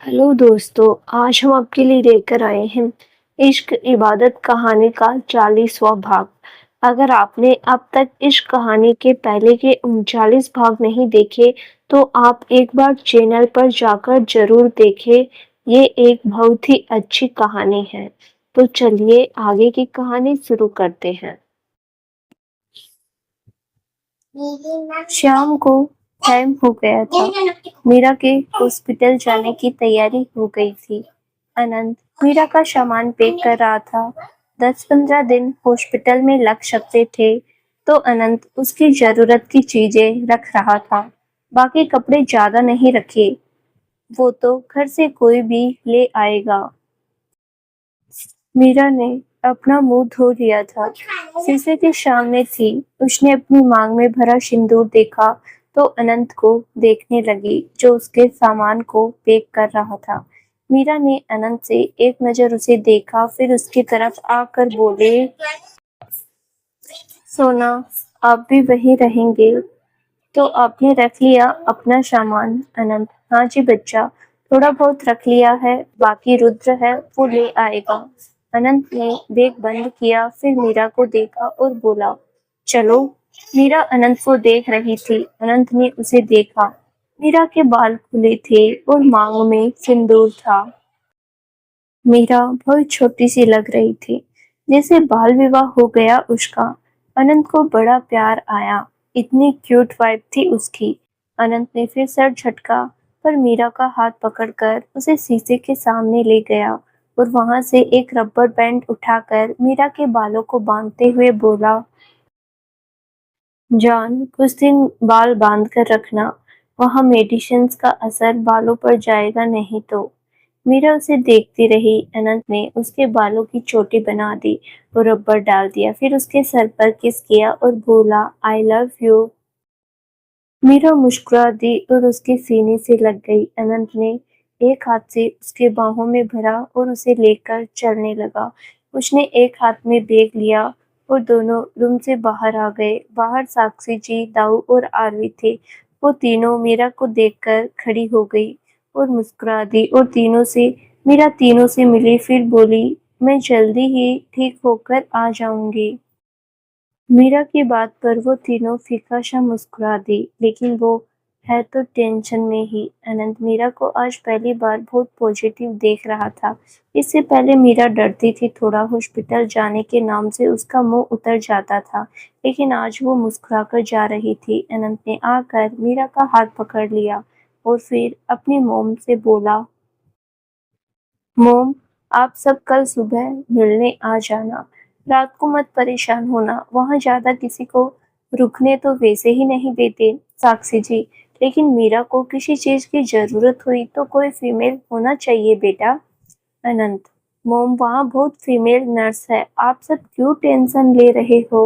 Hello दोस्तों, आज हम आपके लिए लेकर आए हैं इश्क इबादत कहानी का 40वां भाग। अगर आपने अब तक इश्क कहानी के पहले के 39 भाग नहीं देखे तो आप एक बार चैनल पर जाकर जरूर देखें। ये एक बहुत ही अच्छी कहानी है। तो चलिए आगे की कहानी शुरू करते हैं। शाम को टाइम हो गया था। मीरा के हॉस्पिटल जाने की तैयारी हो गई थी। अनंत मीरा का सामान पैक कर रहा था। 10-15 दिन हॉस्पिटल में लग सकते थे तो अनंत उसकी जरूरत की चीजें रख रहा था। बाकी कपड़े ज्यादा नहीं रखे, वो तो घर से कोई भी ले आएगा। मीरा ने अपना मुंह धो लिया था, शीशे के सामने थी। उसने अपनी मांग में भरा सिंदूर देखा तो अनंत को देखने लगी जो उसके सामान को पैक कर रहा था। मीरा ने अनंत से एक नजर उसे देखा, फिर उसकी तरफ आकर बोले, सोना, आप भी वहीं रहेंगे? तो आपने रख लिया अपना सामान? अनंत, हाँ जी बच्चा, थोड़ा बहुत रख लिया है, बाकी रुद्र है वो ले आएगा। अनंत ने बैग बंद किया, फिर मीरा को देखा और बोला, चलो। मीरा अनंत को देख रही थी। अनंत ने उसे देखा। मीरा के बाल खुले थे और मांग में सिंदूर था। मीरा बहुत छोटी सी लग रही थी, जैसे बाल विवाह हो गया उसका। अनंत को बड़ा प्यार आया, इतनी क्यूट वाइफ थी उसकी। अनंत ने फिर सर झटका, पर मीरा का हाथ पकड़कर उसे शीशे के सामने ले गया और वहां से एक रबर बैंड उठाकर मीरा के बालों को बांधते हुए बोला, जान, कुछ दिन बाल बांध कर रखना, वहाँ मेडिसिन्स का असर बालों पर जाएगा नहीं तो। मीरा उसे देखती रही। अनंत ने उसके बालों की चोटी बना दी और रबर डाल दिया, फिर उसके सर पर किस किया और बोला, आई लव यू। मीरा मुस्कुरा दी और उसके सीने से लग गई। अनंत ने एक हाथ से उसके बाहों में भरा और उसे लेकर चलने लगा। उसने एक हाथ में बैग लिया और दोनों रूम से बाहर आ गए। बाहर साक्षी जी, दाऊ और आरवी थे। वो तीनों मीरा को देखकर खड़ी हो गई और मुस्कुरा दी और मीरा तीनों से मिली, फिर बोली, मैं जल्दी ही ठीक होकर आ जाऊंगी। मीरा की बात पर वो तीनों फीका सा मुस्कुरा दी, लेकिन वो है तो टेंशन में ही। अनंत मीरा को आज पहली बार बहुत पॉजिटिव देख रहा था। इससे पहले मीरा डरती थी थोड़ा, हॉस्पिटल जाने के नाम से उसका मुंह उतर जाता था, लेकिन आज वो मुस्कुराकर जा रही थी। अनंत ने आकर मीरा का हाथ पकड़ लिया और फिर अपनी मोम से बोला, मोम, आप सब कल सुबह मिलने आ जाना। रात को मत परेशान होना, वहाँ ज्यादा किसी को रुकने तो वैसे ही नहीं देते साक्षी जी, लेकिन मीरा को किसी चीज की जरूरत हुई तो कोई फीमेल होना चाहिए बेटा। अनंत, मोम, वहाँ बहुत फीमेल नर्स है, आप सब क्यों टेंशन ले रहे हो?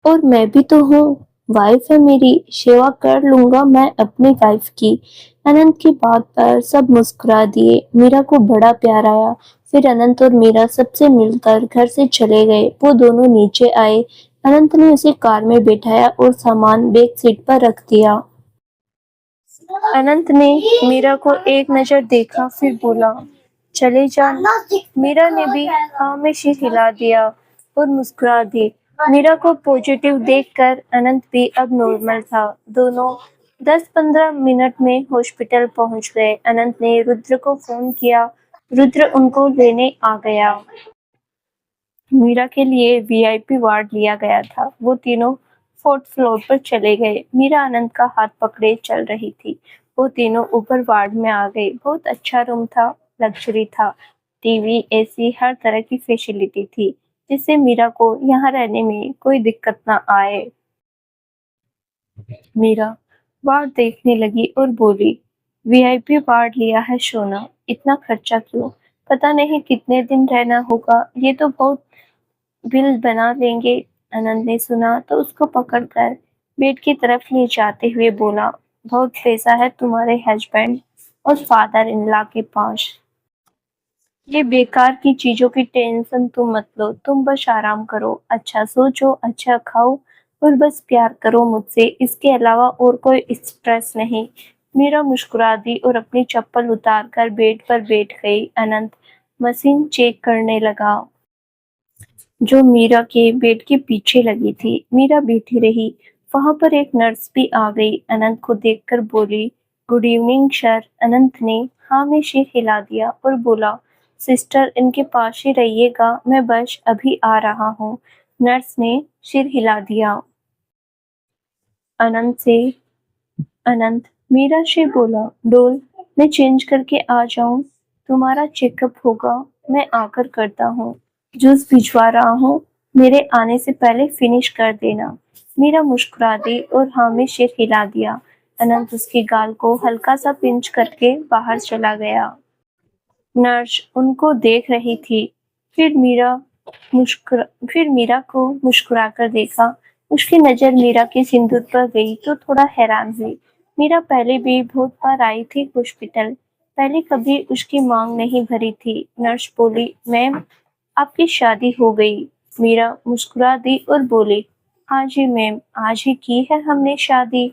और मैं भी तो हूँ, वाइफ है मेरी, सेवा कर लूंगा मैं अपनी वाइफ की। अनंत की बात पर सब मुस्कुरा दिए। मीरा को बड़ा प्यार आया। फिर अनंत और मीरा सबसे मिलकर घर से चले गए। वो दोनों नीचे आए। अनंत ने उसे कार में बैठाया और सामान बैक सीट पर रख दिया। अनंत ने मीरा को एक नजर देखा, फिर बोला, चले जान। मीरा ने भी हाँ में सिर हिला दिया और मुस्कुरा दी। मीरा को पॉजिटिव देखकर अनंत भी अब नॉर्मल था। दोनों 10-15 मिनट में हॉस्पिटल पहुंच गए। अनंत ने रुद्र को फोन किया। रुद्र उनको लेने आ गया। मीरा के लिए वीआईपी वार्ड लिया गया था। वो तीनों 4th फ्लोर पर चले गए। मीरा अनंत का हाथ पकड़े चल रही थी। वो तीनों ऊपर वार्ड में आ गए। बहुत अच्छा रूम था, लग्जरी था, टीवी, एसी, हर तरह की फैसिलिटी थी, जिससे मीरा को यहाँ रहने में कोई दिक्कत ना आए। मीरा वार्ड देखने लगी और बोली, वीआईपी वार्ड लिया है सोना, इतना खर्चा क्यों? पता नहीं कितने दिन रहना होगा, ये तो बहुत बिल बना लेंगे। अनंत ने सुना तो उसको पकड़कर बेड की तरफ ले जाते हुए बोला, बहुत पैसा है तुम्हारे हस्बैंड और फादर इन लॉ के पास। ये बेकार की चीजों की टेंशन तुम मत लो, तुम बस आराम करो, अच्छा सोचो, अच्छा खाओ और बस प्यार करो मुझसे, इसके अलावा और कोई स्ट्रेस नहीं। मीरा मुस्कुरा दी और अपनी चप्पल उतारकर बेड पर बैठ गई। अनंत मशीन चेक करने लगा जो मीरा के बेड के पीछे लगी थी। मीरा बैठी रही। वहां पर एक नर्स भी आ गई। अनंत को देखकर बोली, गुड इवनिंग सर। अनंत ने हाँ में सिर हिला दिया और बोला, सिस्टर इनके पास ही रहिएगा, मैं बस अभी आ रहा हूँ। नर्स ने सिर हिला दिया। अनंत से अनंत मीरा से बोला, डोल मैं चेंज करके आ जाऊं? तुम्हारा चेकअप होगा, मैं आकर करता हूँ। जूस भिजवा रहा हूँ, मेरे आने से पहले फिनिश कर देना। मीरा मुस्कुरा दी और हाँ में सिर हिला दिया। अनंत उसके गाल को हल्का सा पिंच करके बाहर चला गया। नर्स उनको देख रही थी। फिर मीरा मुस्कुरा फिर मीरा को मुस्कुराकर देखा। उसकी नजर मीरा के सिंदूर पर गई तो थोड़ा हैरान हुई। मीरा पहले भी बहुत बार आई थी हॉस्पिटल, पहले कभी उसकी मांग नहीं भरी थी। नर्स बोली, मैम आपकी शादी हो गई। मीरा मुस्कुरा दी और बोली, हाँ जी मैम, आज ही की है हमने शादी।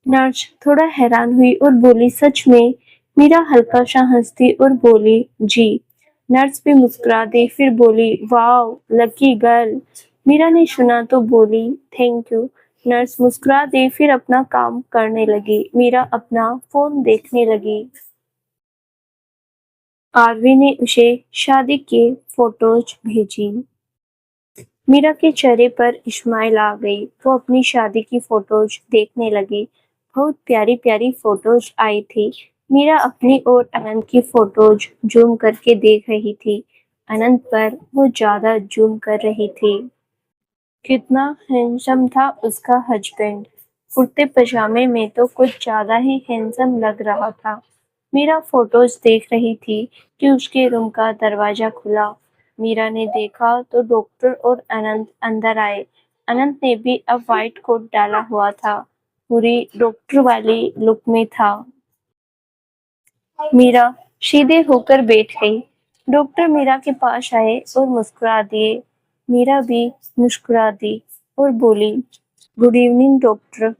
नर्स थोड़ा हैरान हुई और बोली, सच में? मीरा हल्का सा हंसती और बोली, जी। नर्स भी मुस्कुरा दी, फिर बोली, वाओ लकी गर्ल। मीरा ने सुना तो बोली, थैंक यू। नर्स मुस्कुरा दी, फिर अपना काम करने लगी। मीरा अपना फोन देखने लगी। आरवी ने उसे शादी के फोटोज भेजी। मीरा के चेहरे पर स्माइल आ गई। वो अपनी शादी की फोटोज देखने लगी। बहुत प्यारी प्यारी फोटोज आई थी। मीरा अपनी और अनंत की फोटोज जूम करके देख रही थी। अनंत पर वो ज्यादा जूम कर रही थी। कितना हैंडसम था उसका हस्बैंड। कुर्ते पजामे में तो कुछ ज्यादा ही हैंडसम लग रहा था। मीरा फोटोज देख रही थी कि उसके रूम का दरवाजा खुला। मीरा ने देखा तो डॉक्टर और अनंत अंदर आए। अनंत ने भी अब व्हाइट कोट डाला हुआ था, पूरी डॉक्टर वाली लुक में था। मीरा सीधे होकर बैठ गई। डॉक्टर मीरा के पास आए और मुस्कुरा दिए। मीरा भी मुस्कुरा दी और बोली, गुड इवनिंग डॉक्टर।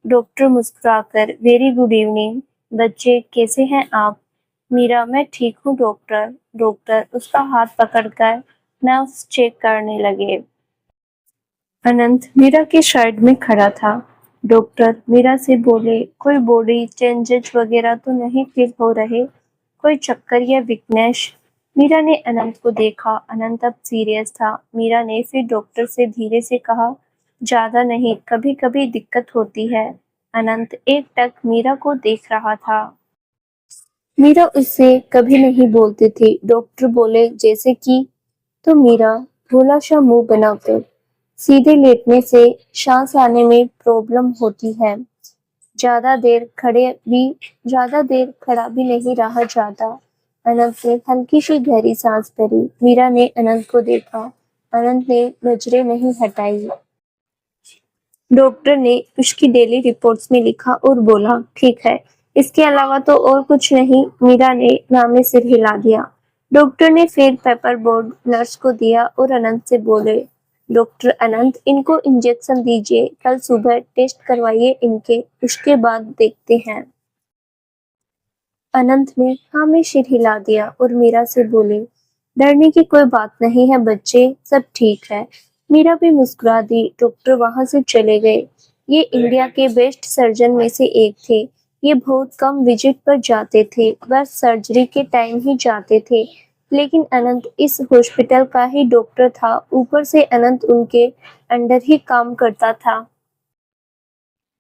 डॉक्टर मुस्कुराकर, वेरी गुड इवनिंग बच्चे, कैसे हैं आप? मीरा, मैं ठीक हूँ डॉक्टर। डॉक्टर उसका हाथ पकड़कर नर्व्स चेक करने लगे। अनंत मीरा के साइड में खड़ा था। डॉक्टर मीरा से बोले, कोई बॉडी चेंजेस वगैरह तो नहीं फील हो रहे? कोई चक्कर या वीकनेस? मीरा ने अनंत को देखा। अनंत अब सीरियस था। मीरा ने फिर डॉक्टर से धीरे से कहा, ज्यादा नहीं, कभी कभी दिक्कत होती है। अनंत एकटक मीरा को देख रहा था। मीरा उससे कभी नहीं बोलती थी। डॉक्टर बोले, जैसे कि? तो मीरा भोला सा मुंह बनाकर, सीधे लेटने से सांस आने में प्रॉब्लम होती है। ज्यादा देर खड़े भी ज्यादा देर खड़ा भी नहीं रहा जाता। अनंत ने हल्की सी गहरी सांस भरी। मीरा ने अनंत को देखा। अनंत ने नजरें नहीं हटाई। डॉक्टर ने उसकी डेली रिपोर्ट्स में लिखा और बोला, ठीक है, इसके अलावा तो और कुछ नहीं। मीरा ने ना में सिर हिला दिया। डॉक्टर ने फिर पेपर बोर्ड नर्स को दिया और अनंत से बोले, डॉक्टर अनंत, इनको इंजेक्शन दीजिए, कल सुबह टेस्ट करवाइए इनके, उसके बाद देखते हैं। अनंत ने हाँ में सिर हिला दिया और मीरा से बोले, डरने की कोई बात नहीं है बच्चे, सब ठीक है। मीरा भी मुस्कुरा दी। डॉक्टर वहां से चले गए। ये इंडिया के बेस्ट सर्जन में से एक थे। ये बहुत कम विजिट पर जाते थे, बस सर्जरी के टाइम ही जाते थे। लेकिन अनंत इस हॉस्पिटल का ही डॉक्टर था। ऊपर से अनंत उनके अंडर ही काम करता था।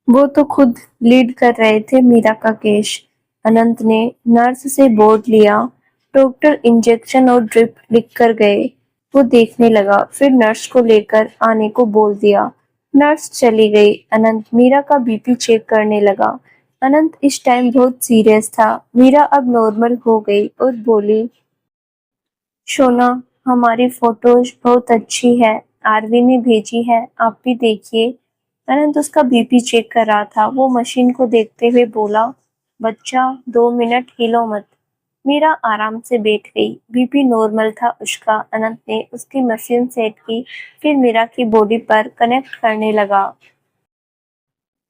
वो तो खुद लीड कर रहे थे मीरा का केस। अनंत ने नर्स से बोर्ड लिया। डॉक्टर इंजेक्शन और ड्रिप लिख कर गए। वो देखने लगा, फिर नर्स को लेकर आने को बोल दिया। नर्स चली गई। अनंत मीरा का बीपी चेक करने लगा। अनंत इस टाइम बहुत सीरियस था। मीरा अब नॉर्मल हो गई और बोली, सोना, हमारी फोटोज बहुत अच्छी है, आरवी ने भेजी है, आप भी देखिए। अनंत उसका बीपी चेक कर रहा था। वो मशीन को देखते हुए बोला, बच्चा 2 मिनट हिलो मत। मीरा आराम से बैठ गई। बीपी नॉर्मल था उसका। अनंत ने उसकी मशीन सेट की, फिर मीरा की बॉडी पर कनेक्ट करने लगा।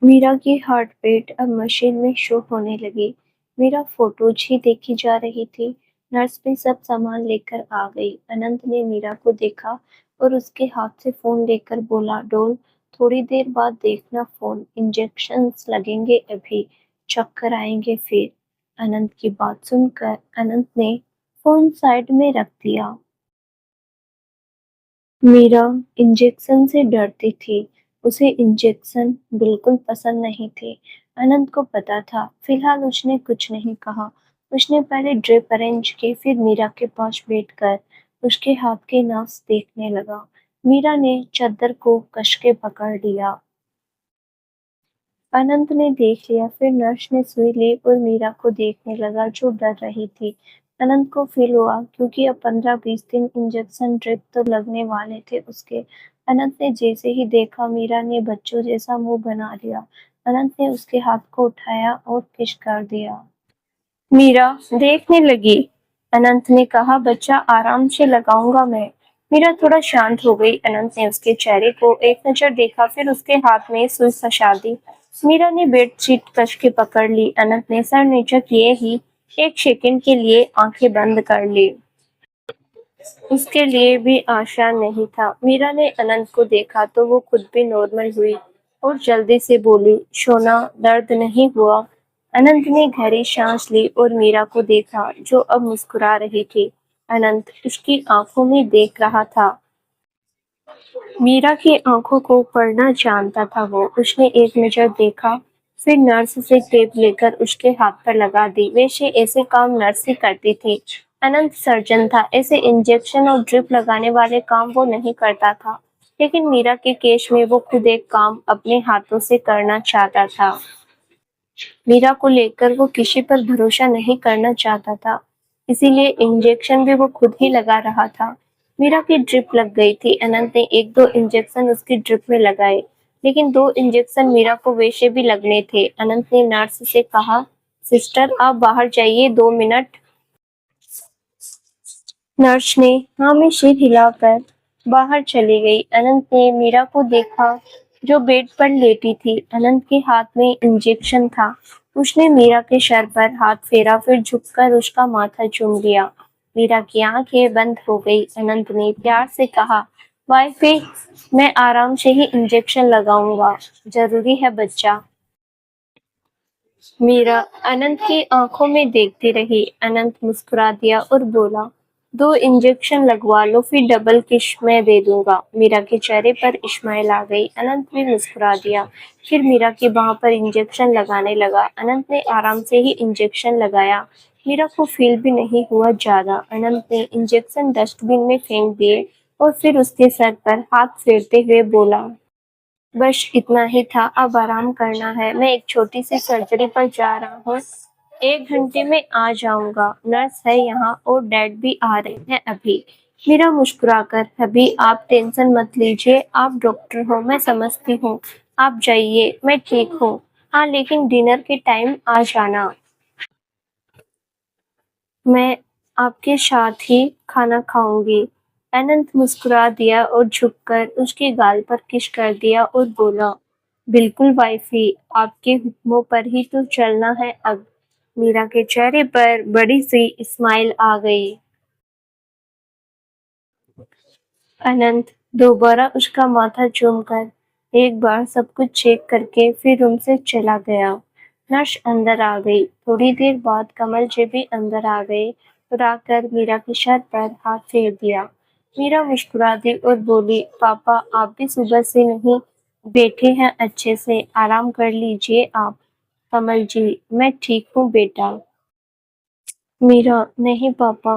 मीरा की हार्ट बीट अब मशीन में शो होने लगी। मीरा फोटोज ही देखी जा रही थी। नर्स भी सब सामान लेकर आ गई। अनंत ने मीरा को देखा और उसके हाथ से फोन लेकर बोला, डोल, थोड़ी देर बाद देखना फोन, इंजेक्शंस लगेंगे अभी, चक्कर आएंगे फिर। अनंत की बात सुनकर अनंत ने फोन साइड में रख दिया। मीरा इंजेक्शन से डरती थी। उसे इंजेक्शन बिल्कुल पसंद नहीं थे। अनंत को पता था। फिलहाल उसने कुछ नहीं कहा। उसने पहले ड्रिप अरेंज की, फिर मीरा के पास बैठकर उसके हाथ के नस देखने लगा। मीरा ने चादर को कस के पकड़ लिया। अनंत ने देख लिया, फिर नर्स ने सुई ली और मीरा को देखने लगा जो डर रही थी। अनंत को फील हुआ क्योंकि अब 15-20 दिन इंजेक्शन ड्रिप तो लगने वाले थे उसके। अनंत ने जैसे ही देखा, मीरा ने बच्चों जैसा मुंह बना लिया। अनंत ने उसके हाथ को उठाया और किस कर दिया। मीरा देखने लगी। अनंत ने कहा, बच्चा आराम से लगाऊंगा मैं। मीरा थोड़ा शांत हो गई। अनंत ने उसके चेहरे को एक नजर देखा, फिर उसके हाथ में सुई फंसा दी। मीरा ने बेडशीट कस के पकड़ ली। अनंत ने सर नीचे किए ही एक सेकंड के लिए आंखें बंद कर ली। उसके लिए भी आसान नहीं था। मीरा ने अनंत को देखा तो वो खुद भी नॉर्मल हुई और जल्दी से बोली, सोना, दर्द नहीं हुआ। अनंत ने गहरी सांस ली और मीरा को देखा जो अब मुस्कुरा रही थी। अनंत उसकी आंखों में देख रहा था। मीरा की आंखों को पढ़ना जानता था वो। उसने एक नजर देखा, फिर नर्स से टेप लेकर उसके हाथ पर लगा दी। वैसे ऐसे काम नर्स ही करती थी। अनंत सर्जन था, ऐसे इंजेक्शन और ड्रिप लगाने वाले काम वो नहीं करता था। लेकिन मीरा के केस में वो खुद एक काम अपने हाथों से करना चाहता था। मीरा को लेकर वो किसी पर भरोसा नहीं करना चाहता था, इसीलिए इंजेक्शन भी वो खुद ही लगा रहा था। मीरा की ड्रिप लग गई थी। अनंत ने 1-2 इंजेक्शन उसकी ड्रिप में लगाए, लेकिन 2 इंजेक्शन मीरा को वैसे भी लगने थे। अनंत ने नर्स से कहा, सिस्टर आप बाहर जाइए 2 मिनट। नर्स ने हाँ में सिर हिलाकर बाहर चली गई। अनंत ने मीरा को देखा जो बेड पर लेटी थी। अनंत के हाथ में इंजेक्शन था। उसने मीरा के सर पर हाथ फेरा, फिर झुककर उसका माथा चूम लिया। मीरा की आंखें बंद हो गई। अनंत ने प्यार से कहा, वाइफे, मैं आराम से ही इंजेक्शन लगाऊंगा, जरूरी है बच्चा। मीरा अनंत की आंखों में देखती रही। अनंत मुस्कुरा दिया और बोला, 2 इंजेक्शन लगवा लो, फिर डबल किश मैं दे दूंगा। मीरा के चेहरे पर इस्माइल आ गई। अनंत भी मुस्कुरा दिया, फिर मीरा की बाह पर इंजेक्शन लगाने लगा। अनंत ने आराम से ही इंजेक्शन लगाया। मीरा को फील भी नहीं हुआ ज्यादा। अनंत ने इंजेक्शन डस्टबिन में फेंक दिए और फिर उसके सर पर हाथ फेरते हुए बोला, बस इतना ही था, अब आराम करना है। मैं एक छोटी सी सर्जरी पर जा रहा हूँ, 1 घंटे में आ जाऊंगा। नर्स है यहाँ और डैड भी आ रहे हैं अभी। मीरा मुस्कुराकर, अभी आप टेंशन मत लीजिए, आप डॉक्टर हो, मैं समझती हूँ। आप जाइए, मैं ठीक हूँ। हाँ, लेकिन डिनर के टाइम आ जाना। मैं आपके साथ ही खाना खाऊंगी। अनंत मुस्कुरा दिया और झुककर उसके गाल पर किस कर दिया और बोला, बिल्कुल वाइफी, आपके हुक्मों पर ही तो चलना है अब। मीरा के चेहरे पर बड़ी सी स्माइल आ गई। अनंत दोबारा उसका माथा चूमकर एक बार सब कुछ चेक करके फिर रूम से चला गया। नर्स अंदर आ गई। थोड़ी देर बाद कमल जी भी अंदर आ गए और आकर मीरा के सर पर हाथ फेर दिया। मीरा मुस्कुरा दी और बोली, पापा आप भी सुबह से नहीं बैठे हैं, अच्छे से आराम कर लीजिए आप। कमल जी, मैं ठीक हूँ बेटा। मीरा, नहीं पापा,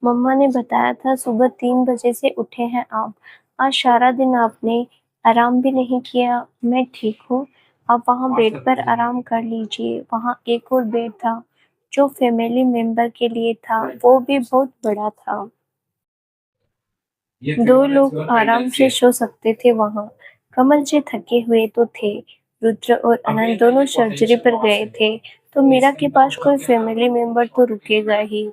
मम्मा ने बताया था सुबह 3 बजे से उठे हैं आप। आज सारा दिन आपने आराम भी नहीं किया। मैं ठीक हूँ, आप वहाँ बेड पर आराम कर लीजिए। वहाँ एक और बेड था जो फैमिली मेंबर के लिए था, वो भी बहुत बड़ा था। 2 लोग आराम से सो सकते थे वहाँ। कमल जी थके हुए तो थे। रुद्र और अनंत दोनों सर्जरी पर गए थे, तो मीरा के पास कोई फैमिली मेंबर तो रुकेगा ही।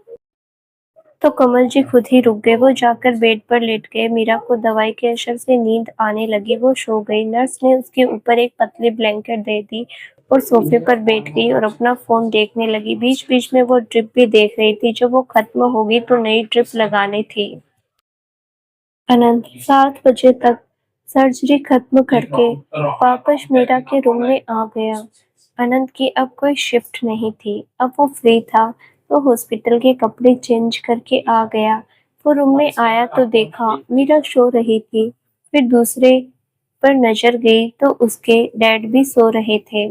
तो कमल जी खुद ही रुक गए। वो जाकर बेड पर लेट गए। मीरा को दवाई के असर से नींद आने लगी। वो सो गई। नर्स ने उसके ऊपर एक पतली ब्लैंकेट दे दी और सोफे पर बैठ गई और अपना फोन देखने लगी। बीच बीच में वो ड्रिप भी देख रही थी। जब वो खत्म होगी तो नई ड्रिप लगानी थी। अनंत 7 बजे तक सर्जरी खत्म करके वापस मीरा के रूम में आ गया। अनंत की अब कोई शिफ्ट नहीं थी। अब वो फ्री था तो हॉस्पिटल के कपड़े चेंज करके आ गया। वो रूम में आया तो देखा मीरा सो रही थी। फिर दूसरे पर नजर गई तो उसके डैड भी सो रहे थे।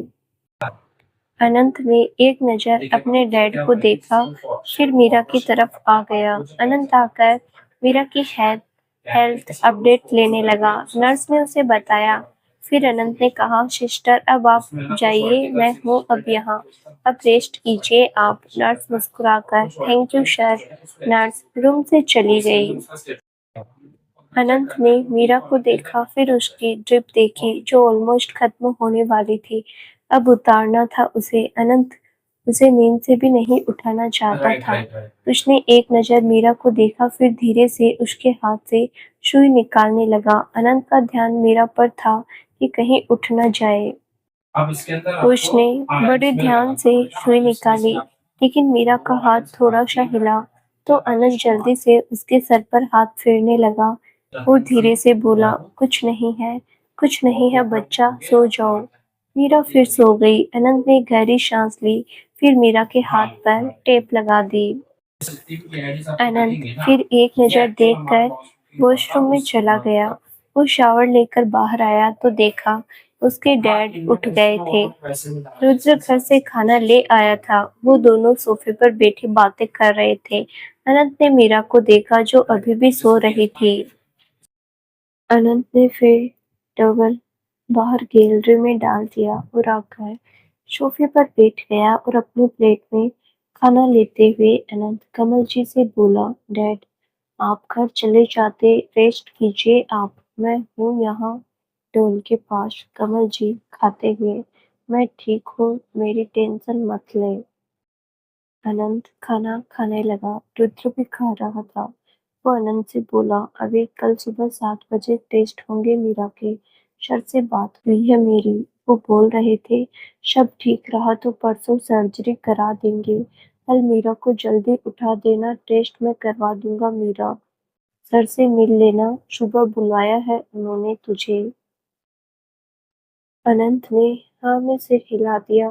अनंत ने एक नज़र अपने डैड को देखा, फिर मीरा की तरफ आ गया। अनंत आकर मीरा की हेल्थ अपडेट लेने लगा। नर्स ने उसे बताया। फिर अनंत ने कहा, सिस्टर अब आप जाइए, मैं हूँ अब यहाँ। अब रेस्ट कीजिए आप। नर्स मुस्कुराकर thank you sir, nurse room से चली गई। अनंत ने मीरा को देखा, फिर उसकी ड्रिप देखी जो ऑलमोस्ट खत्म होने वाली थी। अब उतारना था उसे। अनंत उसे नींद से भी नहीं उठाना चाहता था। उसने एक नज़र मीरा को देखा, फिर धीरे से उसके हाथ से सुई निकालने लगा। अनंत का ध्यान मीरा पर था कि कहीं उठ न जाए। उसने बड़े ध्यान से सुई निकाली, लेकिन मीरा का हाथ थोड़ा सा हिला तो अनंत जल्दी से उसके सर पर हाथ फेरने लगा। वो धीरे से बोला, कुछ नहीं है, कुछ नहीं है बच्चा, सो जाओ। मीरा फिर सो गई। अनंत ने गहरी सांस ली, फिर मीरा के हाथ पर टेप लगा दी। अनंत फिर एक नज़र देखकर वॉशरूम में चला गया। वो शावर लेकर बाहर आया तो देखा उसके डैड उठ गए थे। रुद्र घर से खाना ले आया था। वो दोनों सोफे पर बैठे बातें कर रहे थे। अनंत ने मीरा को देखा जो अभी भी सो रही थी। अनंत ने फिर टॉवल बाहर गैलरी में डाल दिया और आकर सोफे पर बैठ गया और अपनी प्लेट में खाना लेते हुए अनंत कमल जी से बोला, डैड आप घर चले जाते, रेस्ट कीजिए आप, मैं हूँ यहाँ डोल के पास। कमल जी खाते हुए, मैं ठीक हूँ, मेरी टेंशन मत ले। अनंत खाना खाने लगा। रुद्र भी खा रहा था। वो अनंत से बोला, अभी कल सुबह 7 बजे टेस्ट होंगे मीरा के, सर से बात हुई है मेरी। वो बोल रहे थे सब ठीक रहा तो परसों सर्जरी करा देंगे। कल मीरा को जल्दी उठा देना, टेस्ट मैं करवा दूंगा। मीरा सर से मिल लेना, सुबह बुलाया है उन्होंने तुझे। अनंत ने हाँ में सिर हिला दिया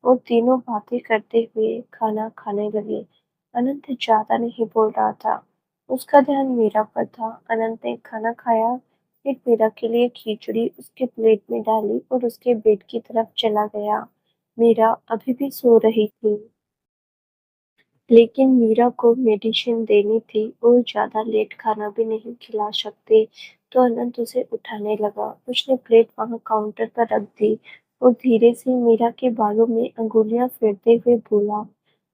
और तीनों बातें करते हुए खाना खाने लगे। अनंत ज्यादा नहीं बोल रहा था। उसका ध्यान मीरा पर था। अनंत ने खाना खाया, फिर मीरा के लिए खिचड़ी उसके प्लेट में डाली और उसके बेड की तरफ चला गया। मीरा अभी भी सो रही थी, लेकिन मीरा को मेडिसिन देनी थी और ज्यादा लेट खाना भी नहीं खिला सकते, तो अनंत उसे उठाने लगा। उसने प्लेट वहां काउंटर पर रख दी और धीरे से मीरा के बालों में अंगुलियां फेरते हुए बोला,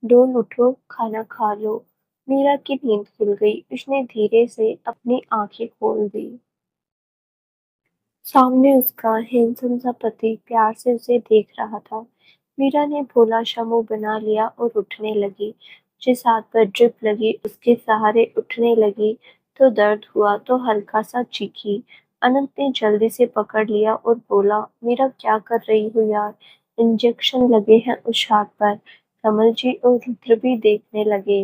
डोल उठो, खाना खा लो। मीरा की नींद खुल गई। उसने धीरे से अपनी आंखें खोल दी। सामने उसका हैंडसम सा पति प्यार से उसे देख रहा था। मीरा ने भोला सा मुंह बना लिया और उठने लगी। जिस हाथ पर ड्रिप लगी उसके सहारे उठने लगी तो दर्द हुआ तो हल्का सा चीखी। अनंत ने जल्दी से पकड़ लिया और बोला, मीरा क्या कर रही हो यार, इंजेक्शन लगे हैं उस हाथ पर। कमल जी और रुद्र भी देखने लगे।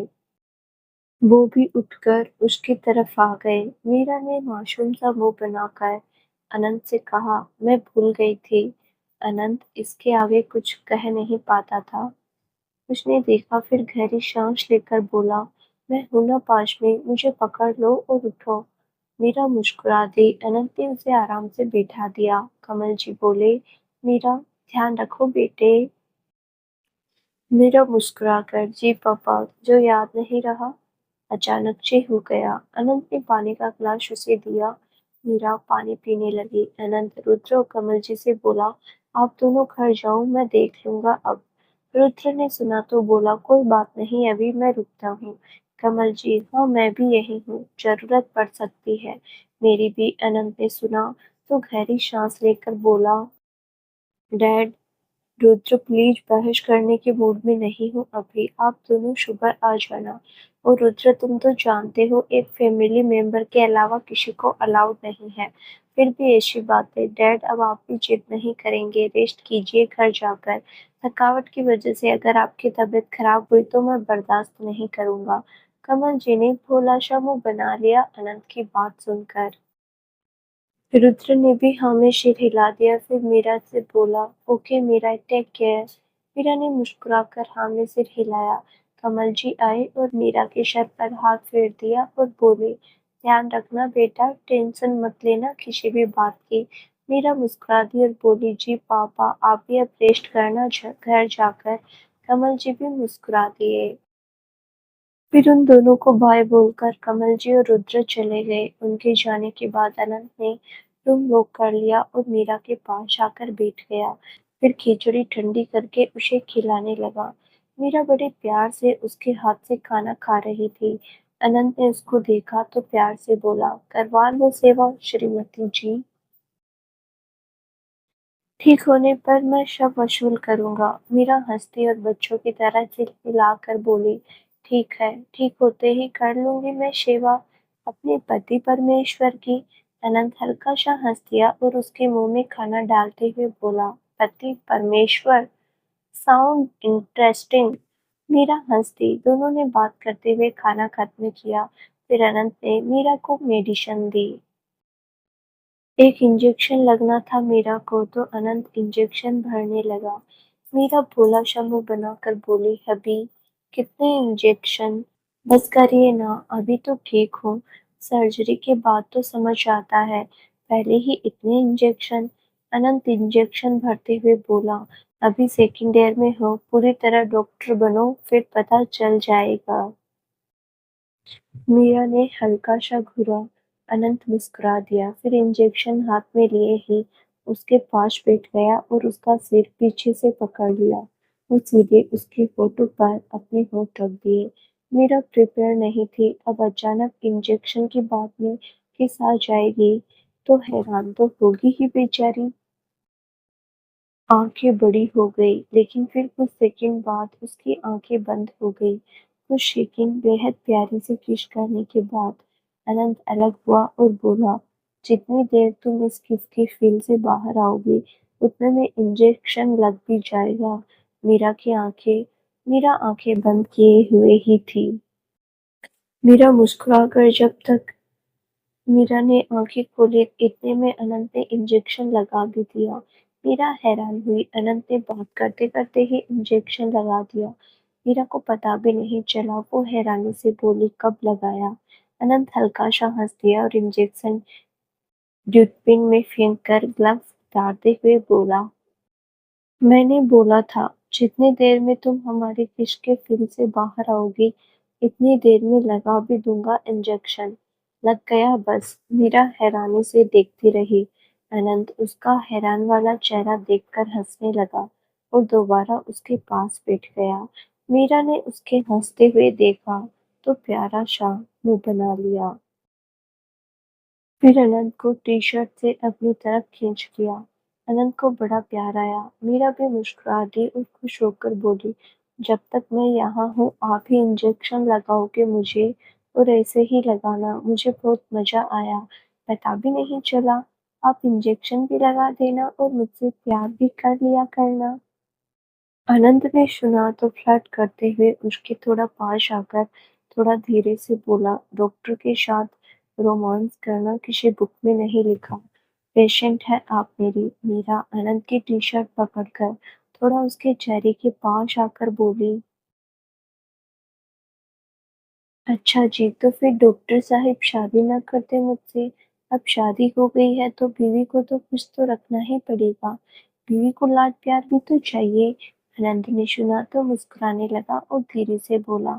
वो भी उठकर उसकी तरफ आ गए। मीरा ने मासूम सा मुंह बनाकर अनंत से कहा, मैं भूल गई थी। अनंत इसके आगे कुछ कह नहीं पाता था। उसने देखा, फिर गहरी सांस लेकर बोला, मैं हूं ना पास में, मुझे पकड़ लो और उठो। मीरा मुस्कुरा दी। अनंत ने उसे आराम से बैठा दिया। कमल जी बोले, मीरा ध्यान रखो बेटे। मीरा मुस्कुराकर, जी पापा, जो याद नहीं रहा। अचानक से हो गया। अनंत ने पानी का गिलास उसे दिया। मीरा पानी पीने लगी। अनंत रुद्र और कमल जी से बोला, आप दोनों घर जाओ, मैं देख लूंगा अब। रुद्र ने सुना तो बोला, कोई बात नहीं, अभी मैं रुकता हूँ। कमल जी, हाँ मैं भी यही हूँ, जरूरत पड़ सकती है मेरी भी। अनंत ने सुना तो गहरी सांस लेकर बोला, डैड रुद्र प्लीज बहस करने के मूड में नहीं हूँ अभी, आप दोनों सुबह आ जाना। और रुद्र तुम तो जानते हो एक फैमिली मेंबर के अलावा किसी को अलाउड नहीं है, फिर भी ऐसी बातें। डैड अब आप भी जिद नहीं करेंगे, रेस्ट कीजिए घर जाकर। थकावट की वजह से अगर आपकी तबीयत खराब हुई तो मैं बर्दाश्त नहीं करूंगा। कमल जी ने भोला सा मुंह बना लिया अनंत की बात सुनकर। रुद्र ने भी हाँ में सिर हिला दिया, फिर मीरा से बोला, okay Meera, take care. Meera ने मुस्कुराकर हाँ में सिर हिलाया। कमल जी आए और मीरा के सर पर हाथ फेर दिया और बोले, ध्यान रखना बेटा, टेंशन मत लेना किसी भी बात की। मीरा मुस्कुरा दी और बोली, जी पापा, आप भी अब रेस्ट करना घर जाकर। कमल जी भी मुस्कुरा दिए। फिर उन दोनों को बाय बोलकर कमल जी और रुद्र चले गए। उनके जाने के बाद अनंत ने रूम लॉक कर लिया और मीरा के पास जाकर बैठ गया। फिर खिचड़ी ठंडी करके उसे खिलाने लगा। मीरा बड़े प्यार से उसके हाथ से खाना खा रही थी। अनंत ने उसको देखा तो प्यार से बोला, करवा लो सेवा श्रीमती जी। ठीक होने पर मैं सब वसूल करूंगा। मीरा हंसती और बच्चों की तरह चिल्लाकर बोली, ठीक है, ठीक होते ही कर लूंगी मैं सेवा अपने पति परमेश्वर की। अनंत हल्का सा हंस दिया और उसके मुंह में खाना डालते हुए बोला, पति परमेश्वर, साउंड इंटरेस्टिंग। मीरा हंस दी। दोनों ने बात करते हुए खाना खत्म किया। फिर अनंत ने मीरा को मेडिसिन दी। एक इंजेक्शन लगना था मीरा को तो अनंत इंजेक्शन भरने लगा। मीरा भोला सा मुंह बनाकर बोली, अभी कितने इंजेक्शन? बस करिए ना, अभी तो ठीक हूँ। सर्जरी के बाद तो समझ आता है, पहले ही इतने इंजेक्शन। अनंत इंजेक्शन भरते हुए बोला, अभी सेकेंड ईयर में हो, पूरी तरह डॉक्टर बनो फिर पता चल जाएगा। मीरा ने हल्का सा घूरा। अनंत मुस्कुरा दिया, फिर इंजेक्शन हाथ में लिए ही उसके पास बैठ गया और उसका सिर पीछे से पकड़ लिया। वो सीधे उसके होठों पर अपने होठ रख दिए। मीरा प्रिपेयर नहीं थी, अब अचानक इंजेक्शन की बात में किस आ जाएगी तो हैरान तो होगी ही बेचारी। आंखें बड़ी हो गई, लेकिन फिर कुछ सेकंड बाद उसकी आंखें बंद हो गई। कुछ सेकंड बेहद प्यारी से किस करने के बाद अनंत अलग हुआ और बोला, जितनी देर तुम इस किस की फील्ड से बाहर आओगी उतने में इंजेक्शन लग भी जाएगा। मीरा आंखें बंद किए हुए ही थी। मीरा मुस्कुराकर जब तक मीरा ने आंखें खोली इतने में अनंत ने इंजेक्शन लगा भी दिया। मीरा हैरान हुई, अनंत ने बात करते करते ही इंजेक्शन लगा दिया। मीरा को पता भी नहीं चला। वो हैरानी से बोली, कब लगाया? अनंत हल्का सा हंस दिया और इंजेक्शन ड्यूटपिन में फेंक कर ग्लव्स उतारते हुए बोला, मैंने बोला था जितनी देर में तुम हमारी किस के फील्ड से बाहर आओगी इतनी देर में लगा भी दूंगा इंजेक्शन। लग गया बस। मीरा हैरानी से देखती रही। अनंत उसका हैरान वाला चेहरा देखकर हंसने लगा और दोबारा उसके पास बैठ गया। मीरा ने उसके हंसते हुए देखा तो प्यारा सा मुंह बना लिया। फिर अनंत को टी-शर्ट से अपनी तरफ खींच लिया। अनंत को बड़ा प्यार आया। मीरा भी मुस्कुरा दी और खुश होकर बोली, जब तक मैं यहाँ हूँ आप ही इंजेक्शन लगाओगे मुझे, और ऐसे ही लगाना, मुझे बहुत मजा आया, पता भी नहीं चला। आप इंजेक्शन भी लगा देना और मुझसे प्यार भी कर लिया करना। अनंत ने सुना तो फ्लर्ट करते हुए उसके थोड़ा पास आकर थोड़ा धीरे से बोला, डॉक्टर के साथ रोमांस करना किसी बुक में नहीं लिखा। पेशेंट है आप मेरी। मीरा अनंत की टी शर्ट पकड़कर थोड़ा उसके चेहरे के पास आकर बोली, अच्छा जी, तो फिर डॉक्टर साहब शादी ना करते मुझसे? अब शादी हो गई है तो बीवी को तो कुछ तो रखना ही पड़ेगा। बीवी को लाड प्यार भी तो चाहिए। आनंद ने सुना तो मुस्कुराने लगा और धीरे से बोला,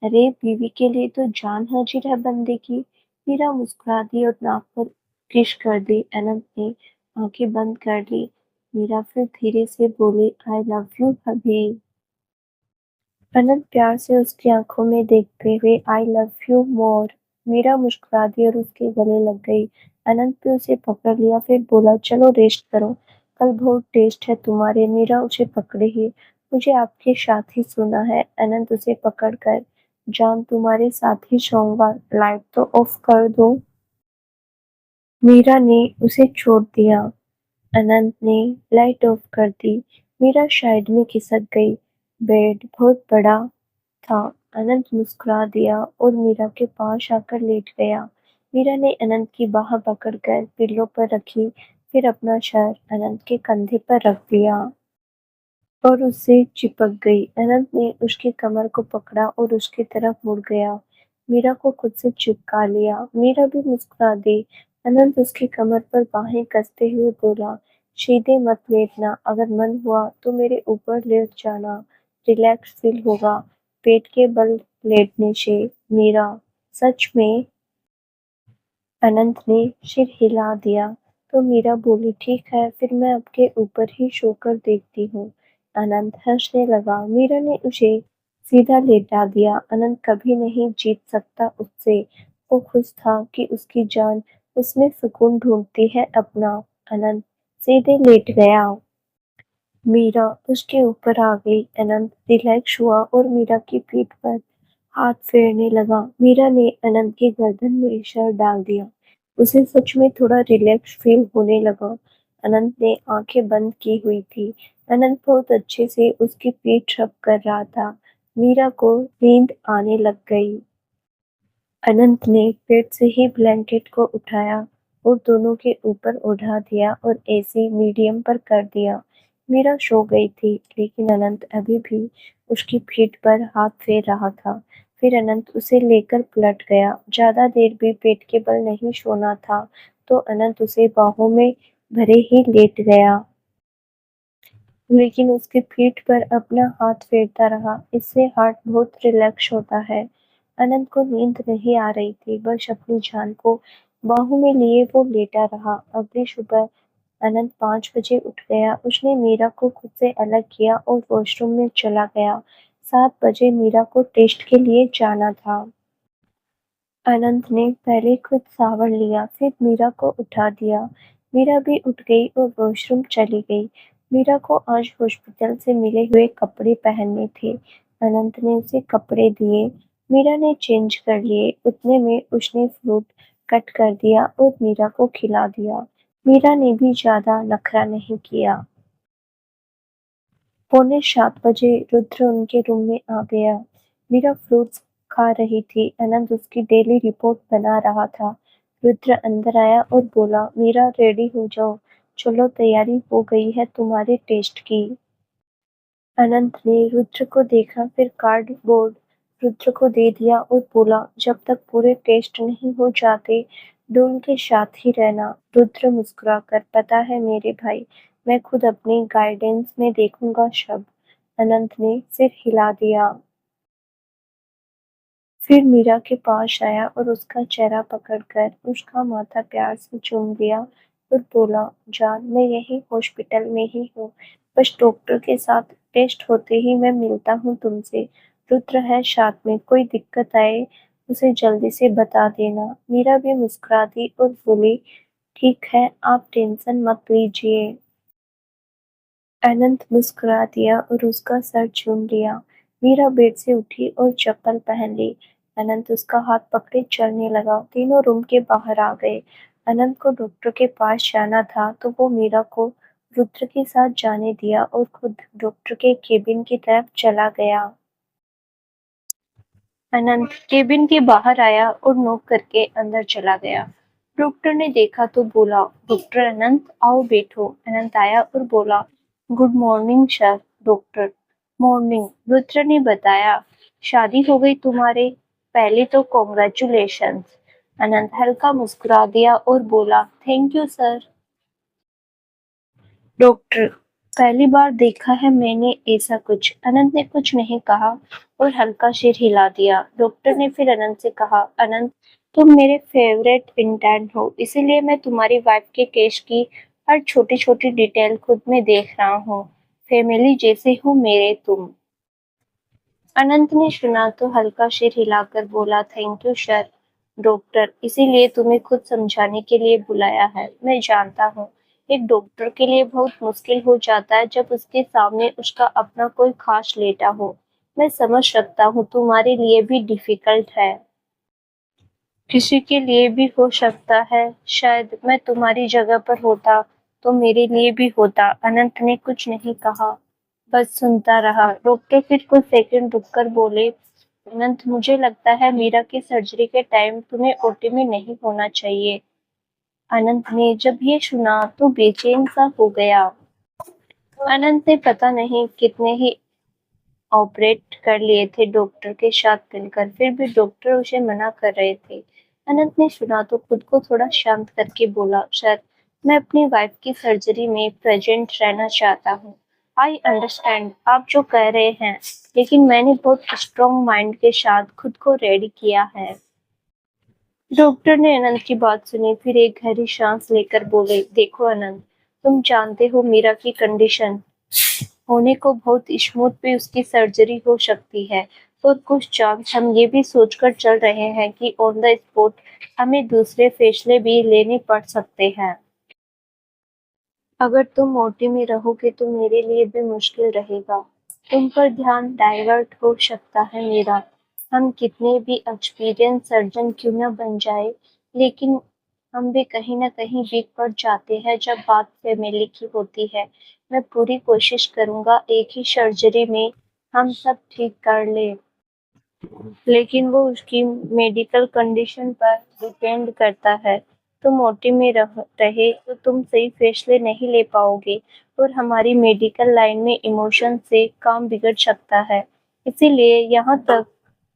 अरे बीवी के लिए तो जान हाजिर है बंदे की। मीरा मुस्कुरा दी और नाक पर किस कर दी। अनंत ने आंखें बंद कर ली। मीरा फिर धीरे से बोली, आई लव यू हबी। अनंत प्यार से उसकी आंखों में देखते हुए, I love you more. Meera मुस्कुरा दी और उसके गले लग गई। अनंत ने उसे पकड़ लिया, फिर बोला, चलो रेस्ट करो, कल बहुत टेस्ट है तुम्हारे, मीरा उसे पकड़े ही, मुझे आपके साथ ही सोना है। अनंत उसे पकड़कर, जान तुम्हारे साथ ही सोऊंगा, लाइट तो ऑफ कर दो। मीरा ने उसे छोड़ दिया। अनंत ने लाइट ऑफ कर दी। मीरा साइड में खिसक गई। बेड बहुत बड़ा था। अनंत मुस्कुरा दिया और मीरा के पास आकर लेट गया। मीरा ने अनंत की बाह पकड़कर पिल्लों पर रखी, फिर अपना सर अनंत के कंधे पर रख दिया और उससे चिपक गई। अनंत ने उसकी कमर को पकड़ा और उसकी तरफ मुड़ गया। मीरा को खुद से चिपका लिया। मीरा भी मुस्कुरा दी। अनंत उसकी कमर पर बाहें कसते हुए बोला, सीधे मत लेटना, अगर मन हुआ तो मेरे ऊपर लेट जाना, रिलैक्स फील होगा पेट के बल लेटने से। मीरा, सच में? अनंत ने सिर हिला दिया। तो मीरा बोली, ठीक है, फिर मैं आपके ऊपर ही सोकर देखती हूँ। अनंत हंसने लगा। मीरा ने उसे सीधा लेटा दिया। अनंत कभी नहीं जीत सकता उससे। वो खुश था कि उसकी जान उसमें सुकून ढूंढती है अपना। अनंत सीधे लेट गया। मीरा उसके ऊपर आ गई। अनंत रिलैक्स हुआ और मीरा की पीठ पर हाथ फेरने लगा। मीरा ने अनंत की गर्दन में सर डाल दिया। उसे सच में थोड़ा रिलैक्स फील होने लगा। अनंत ने आंखें बंद की हुई थी। अनंत बहुत अच्छे से उसकी पीठ रब कर रहा था। मीरा को नींद आने लग गई। अनंत ने बेड से ही ब्लैंकेट को उठाया और दोनों के ऊपर उठा दिया और एसी मीडियम पर कर दिया। मीरा सो गई थी, लेकिन अनंत अभी भी उसकी पीठ पर हाथ फेर रहा था। फिर अनंत उसे लेकर पलट गया। ज्यादा देर भी पेट के बल नहीं सोना था, तो अनंत उसे बाहों में भरे ही लेट गया, लेकिन उसकी पीठ पर अपना हाथ फेरता रहा। इससे हार्ट बहुत रिलैक्स होता है। अनंत को नींद नहीं आ रही थी, बस अपनी जान को बाहों में लिए वो लेटा रहा। अगली सुबह अनंत 5 बजे उठ गया। उसने मीरा को खुद से अलग किया और वॉशरूम में चला गया। 7 बजे मीरा को टेस्ट के लिए जाना था। अनंत ने पहले खुद शावर लिया, फिर मीरा को उठा दिया। मीरा भी उठ गई और वॉशरूम चली गई। मीरा को आज हॉस्पिटल से मिले हुए कपड़े पहनने थे। अनंत ने उसे कपड़े दिए। मीरा ने चेंज कर लिए। उतने में उसने फ्रूट कट कर दिया और मीरा को खिला दिया। मीरा ने भी ज्यादा नखरा नहीं किया। पौने 7 बजे रुद्र उनके रूम में आ गया। मीरा फ्रूट्स खा रही थी। अनंत उसकी डेली रिपोर्ट बना रहा था। रुद्र अंदर आया और बोला, मीरा रेडी हो जाओ, चलो तैयारी हो गई है तुम्हारे टेस्ट की। अनंत ने रुद्र को देखा, फिर कार्डबोर्ड रुद्र को दे दिया और बोला, जब तक पूरे टेस्ट नहीं हो जाते डोल के साथ ही रहना। रुद्र मुस्कुराकर, पता है मेरे भाई, मैं खुद अपनी गाइडेंस में देखूंगा सब। अनंत ने सिर हिला दिया। फिर मीरा के पास आया और उसका चेहरा पकड़कर उसका माथा प्यार से चूम लिया और बोला, जान, मैं यही हॉस्पिटल में ही हूँ, बस डॉक्टर के साथ टेस्ट होते ही मैं मिलता हूँ तुमसे। रुद्र है साथ में, कोई दिक्कत आए उसे जल्दी से बता देना। मीरा भी मुस्कुरा दी और बोली, ठीक है, आप टेंशन मत लीजिए। अनंत मुस्कुरा दिया और उसका सर चूम लिया। मीरा बेड से उठी और चप्पल पहन ली। अनंत उसका हाथ पकड़े चलने लगा। तीनों रूम के बाहर आ गए। अनंत को डॉक्टर के पास जाना था, तो वो मीरा को रुद्र के साथ जाने दिया और खुद डॉक्टर के केबिन की तरफ चला गया। अनंत केबिन के बाहर आया और नॉक करके अंदर चला गया। डॉक्टर ने देखा तो बोला, डॉक्टर अनंत, आओ बैठो। अनंत आया और बोला, good morning sir. Doctor, morning. Rudra ने बताया, शादी हो गई तुम्हारे, पहले तो कॉन्ग्रेचुलेशंस। अनंत हल्का मुस्कुरा दिया और बोला, थैंक यू सर। डॉक्टर, पहली बार देखा है मैंने ऐसा कुछ। अनंत ने कुछ नहीं कहा और हल्का सिर हिला दिया। डॉक्टर ने फिर अनंत से कहा, अनंत, तुम मेरे फेवरेट इंटर्न हो, इसीलिए मैं तुम्हारी वाइफ के केस की हर छोटी छोटी डिटेल खुद में देख रहा हूँ। फैमिली जैसे हो मेरे तुम। अनंत ने सुना तो हल्का सिर हिलाकर बोला, थैंक यू सर। डॉक्टर, इसीलिए तुम्हें खुद समझाने के लिए बुलाया है। मैं जानता हूँ एक डॉक्टर के लिए बहुत मुश्किल हो जाता है जब उसके सामने उसका अपना कोई खास लेटा हो। मैं समझ सकता हूँ तुम्हारे लिए भी डिफिकल्ट है। किसी के लिए भी हो सकता है। शायद मैं तुम्हारी जगह पर होता तो मेरे लिए भी होता। अनंत ने कुछ नहीं कहा, बस सुनता रहा। डॉक्टर फिर कुछ सेकंड रुककर बोले, अनंत मुझे लगता है मीरा की सर्जरी के टाइम तुम्हें ओटी में नहीं होना चाहिए। अनंत ने जब ये सुना तो बेचैन सा हो गया। अनंत ने पता नहीं कितने ही ऑपरेट कर लिए थे डॉक्टर के साथ मिलकर, फिर भी डॉक्टर उसे मना कर रहे थे। अनंत ने सुना तो खुद को थोड़ा शांत करके बोला, सर मैं अपनी वाइफ की सर्जरी में प्रेजेंट रहना चाहता हूँ। आई अंडरस्टैंड आप जो कह रहे हैं, लेकिन मैंने बहुत स्ट्रॉन्ग माइंड के साथ खुद को रेडी किया है। डॉक्टर ने अनंत की बात सुनी, फिर एक गहरी सांस लेकर बोले, देखो अनंत, तुम जानते हो मीरा की कंडीशन होने को बहुत स्मूथ भी उसकी सर्जरी हो सकती है, और कुछ चांस हम ये भी सोचकर चल रहे हैं कि ऑन द स्पॉट हमें दूसरे फैसले भी लेने पड़ सकते हैं। अगर तुम ओटी में रहोगे तो मेरे लिए भी मुश्किल रहेगा। तुम पर ध्यान डाइवर्ट हो सकता है मेरा। हम कितने भी एक्सपीरियंस सर्जन क्यों न बन जाए, लेकिन हम भी कहीं न कहीं वीक पड़ जाते हैं जब बात फैमिली की होती है। मैं पूरी कोशिश करूंगा एक ही सर्जरी में हम सब ठीक कर ले, लेकिन वो उसकी मेडिकल कंडीशन पर डिपेंड करता है। तुम ओटी में रहे तो तुम सही फैसले नहीं ले पाओगे, और हमारी मेडिकल लाइन में इमोशन से काम बिगड़ सकता है। इसीलिए यहाँ तक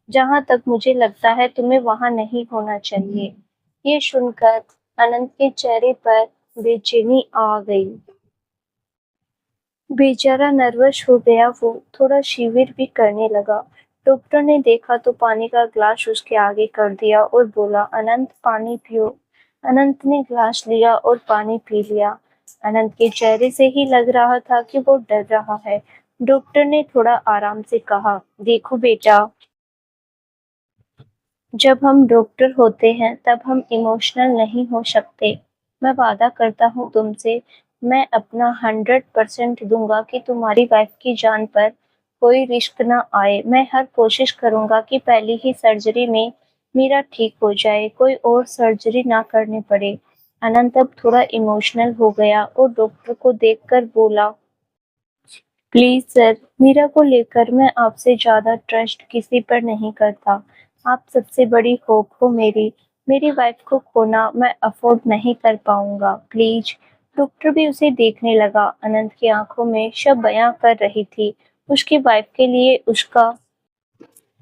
जहाँ तक मुझे लगता है तुम्हें वहाँ नहीं होना चाहिए। ये सुनकर अनंत के चेहरे पर बेचैनी आ गई। बेचारा नर्वस हो गया, वो थोड़ा शिविर भी करने लगा। डॉक्टर ने देखा तो पानी का ग्लास उसके आगे कर दिया और बोला, अनंत पानी पियो। अनंत ने ग्लास लिया और पानी पी लिया। अनंत के चेहरे से ही लग रहा था कि वो डर रहा है। डॉक्टर ने थोड़ा आराम से कहा, देखो बेटा, जब हम डॉक्टर होते हैं तब हम इमोशनल नहीं हो सकते। मैं वादा करता हूँ तुमसे, मैं अपना 100% दूंगा कि तुम्हारी वाइफ की जान पर कोई रिस्क ना आए। मैं हर कोशिश करूंगा कि पहली ही सर्जरी में मीरा ठीक हो जाए, कोई और सर्जरी ना करनी पड़े। अनंत अब थोड़ा इमोशनल हो गया और डॉक्टर को देखकर बोला, प्लीज सर, मीरा को लेकर मैं आपसे ज्यादा ट्रस्ट किसी पर नहीं करता। आप सबसे बड़ी होप हो मेरी। मेरी वाइफ को खोना मैं अफोर्ड नहीं कर पाऊंगा, प्लीज। डॉक्टर भी उसे देखने लगा। अनंत की आंखों में शब बयां कर रही थी। उसकी वाइफ के लिए उसका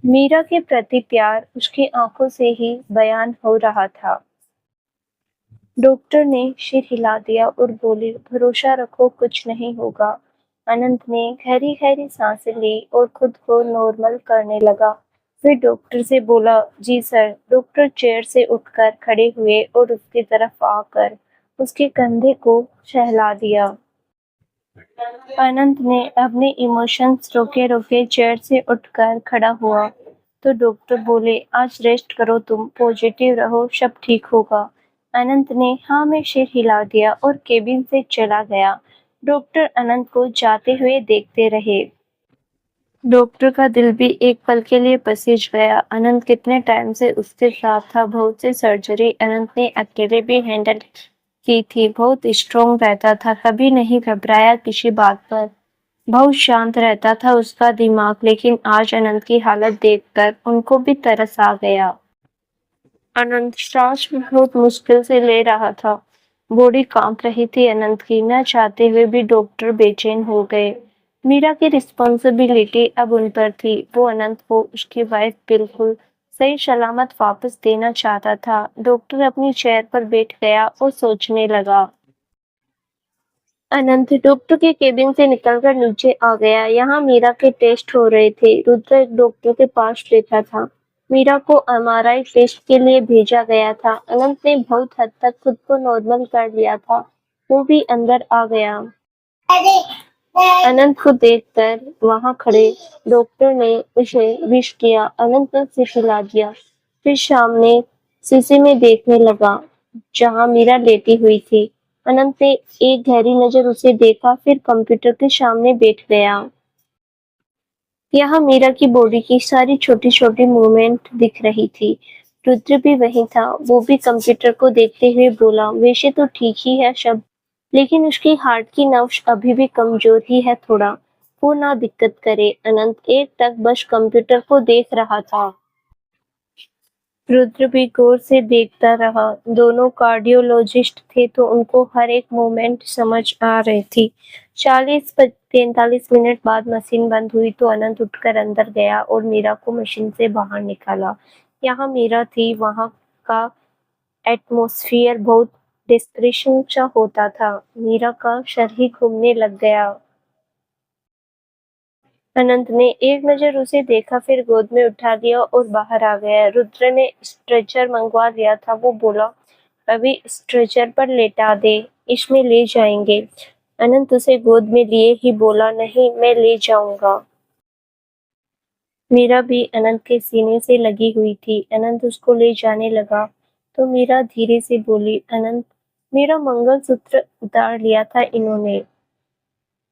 मीरा के प्रति प्यार उसकी आंखों से ही बयान हो रहा था। डॉक्टर ने सिर हिला दिया और बोली, भरोसा रखो, कुछ नहीं होगा। अनंत ने गहरी गहरी सांसें ली और खुद को नॉर्मल करने लगा। फिर डॉक्टर से बोला, जी सर। डॉक्टर चेयर से उठकर खड़े हुए और उसकी तरफ आकर उसके कंधे को सहला दिया। अनंत ने अपने इमोशंस रोके रोके चेयर से उठकर खड़ा हुआ तो डॉक्टर बोले, आज रेस्ट करो, तुम पॉजिटिव रहो, सब ठीक होगा। अनंत ने हाँ में सिर हिला दिया और केबिन से चला गया। डॉक्टर अनंत को जाते हुए देखते रहे। डॉक्टर का दिल भी एक पल के लिए पसीज गया। अनंत कितने टाइम से उसके साथ था। बहुत सी सर्जरी अनंत ने अकेले भी हैंडल की थी। बहुत स्ट्रॉन्ग रहता था, कभी नहीं घबराया किसी बात पर। बहुत शांत रहता था उसका दिमाग, लेकिन आज अनंत की हालत देखकर उनको भी तरस आ गया। अनंत सांस बहुत मुश्किल से ले रहा था। बॉडी कांप रही थी अनंत की। न चाहते हुए भी डॉक्टर बेचैन हो गए। मीरा की रिस्पॉन्सिबिलिटी अब उन पर थी। वो अनंत को उसकी वाइफ बिल्कुल सही सलामत वापस देना चाहता था। डॉक्टर अपनी चेयर पर बैठ गया और सोचने लगा। अनंत डॉक्टर के केबिन से निकलकर नीचे आ गया। यहाँ मीरा के टेस्ट हो रहे थे। रुद्र एक डॉक्टर के पास बैठा था। मीरा को एमआरआई टेस्ट के लिए भेजा गया था। अनंत ने बहुत हद तक खुद को नॉर्मल कर लिया था। वो भी अंदर आ गया। अनंत को देखकर वहां खड़े डॉक्टर ने उसे विश किया। अनंत ने सिर हिला दिया, फिर सामने शीशे में देखने लगा जहां मीरा लेटी हुई थी। अनंत ने एक गहरी नजर उसे देखा, फिर कंप्यूटर के सामने बैठ गया। यहाँ मीरा की बॉडी की सारी छोटी-छोटी मूवमेंट दिख रही थी। रुद्र भी वहीं था, वो भी कंप्यूटर को देखते हुए बोला, वैसे तो ठीक ही है सब, लेकिन उसकी हार्ट की नब्ज अभी भी कमजोर ही है थोड़ा। वो ना दिक्कत करे। अनंत एक टक बस कंप्यूटर को देख रहा था। रुद्र भी गौर से देखता रहा। दोनों कार्डियोलॉजिस्ट थे तो उनको हर एक मूवमेंट समझ आ रही थी। 40-45 मिनट बाद मशीन बंद हुई तो अनंत उठकर अंदर गया और मीरा को मशीन से बाहर निकाला। यहाँ मीरा थी, वहाँ का एटमॉस्फियर बहुत डिस्प्रेशन सा होता था। मीरा का सर ही घूमने लग गया। अनंत ने एक नजर उसे देखा, फिर गोद में उठा लिया और बाहर आ गया। रुद्र ने स्ट्रेचर मंगवा लिया था। वो बोला, अभी स्ट्रेचर पर लेटा दे, इसमें ले जाएंगे। अनंत उसे गोद में लिए ही बोला, नहीं मैं ले जाऊंगा। मीरा भी अनंत के सीने से लगी हुई थी। अनंत उसको ले जाने लगा तो मीरा धीरे से बोली, अनंत, मेरा मंगलसूत्र उतार लिया था इन्होंने।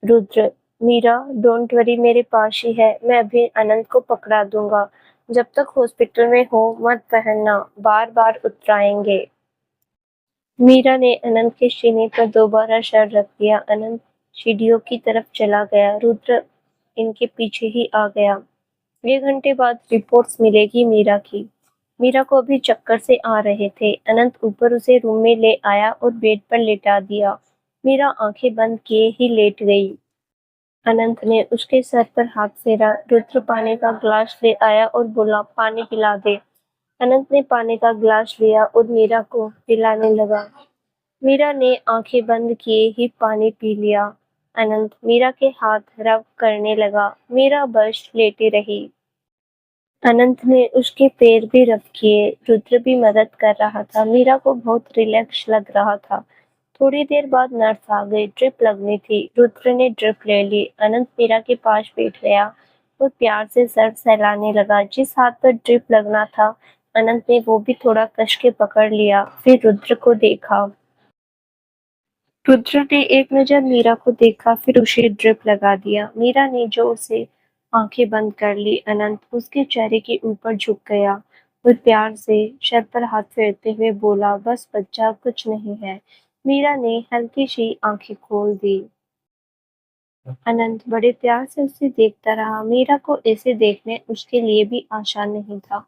रुद्र, मीरा, डोंट वरी, मेरे पास ही है, मैं अभी अनंत को पकड़ा दूंगा। जब तक हॉस्पिटल में हो मत पहनना, बार बार उतराएंगे। मीरा ने अनंत के सीने पर दोबारा सर रख दिया। अनंत सीढ़ियों की तरफ चला गया। रुद्र इनके पीछे ही आ गया। 1 घंटे बाद रिपोर्ट्स मिलेगी मीरा की। मीरा को अभी चक्कर से आ रहे थे। अनंत ऊपर उसे रूम में ले आया और बेड पर लेटा दिया। मीरा आंखें बंद किए ही लेट गई। अनंत ने उसके सर पर हाथ फेरा। रुद्र पानी का ग्लास ले आया और बोला, पानी पिला दे। अनंत ने पानी का ग्लास लिया और मीरा को पिलाने लगा। मीरा ने आंखें बंद किए ही पानी पी लिया। अनंत मीरा के हाथ रब करने लगा। मीरा बस लेटी रही। अनंत ने उसके पैर भी रब किए। रुद्र भी मदद कर रहा था। मीरा को बहुत रिलैक्स लग रहा था। थोड़ी देर बाद नर्स आ गई। ड्रिप लगनी थी। रुद्र ने ड्रिप ले ली। अनंत मीरा के पास बैठ गया और प्यार से सर सहलाने लगा। जिस हाथ पर ड्रिप लगना था अनंत ने वो भी थोड़ा कस के पकड़ लिया। फिर रुद्र को देखा। रुद्र ने एक नजर मीरा को देखा, फिर उसे ड्रिप लगा दिया। मीरा ने जो उसे आंखें बंद कर ली। अनंत उसके चेहरे के ऊपर झुक गया और प्यार से सर पर हाथ फेरते हुए बोला, बस बच्चा, कुछ नहीं है। मीरा ने हल्की सी आंखें खोल दी। अनंत बड़े प्यार से उसे देखता रहा। मीरा को ऐसे देखने उसके लिए भी आसान नहीं था,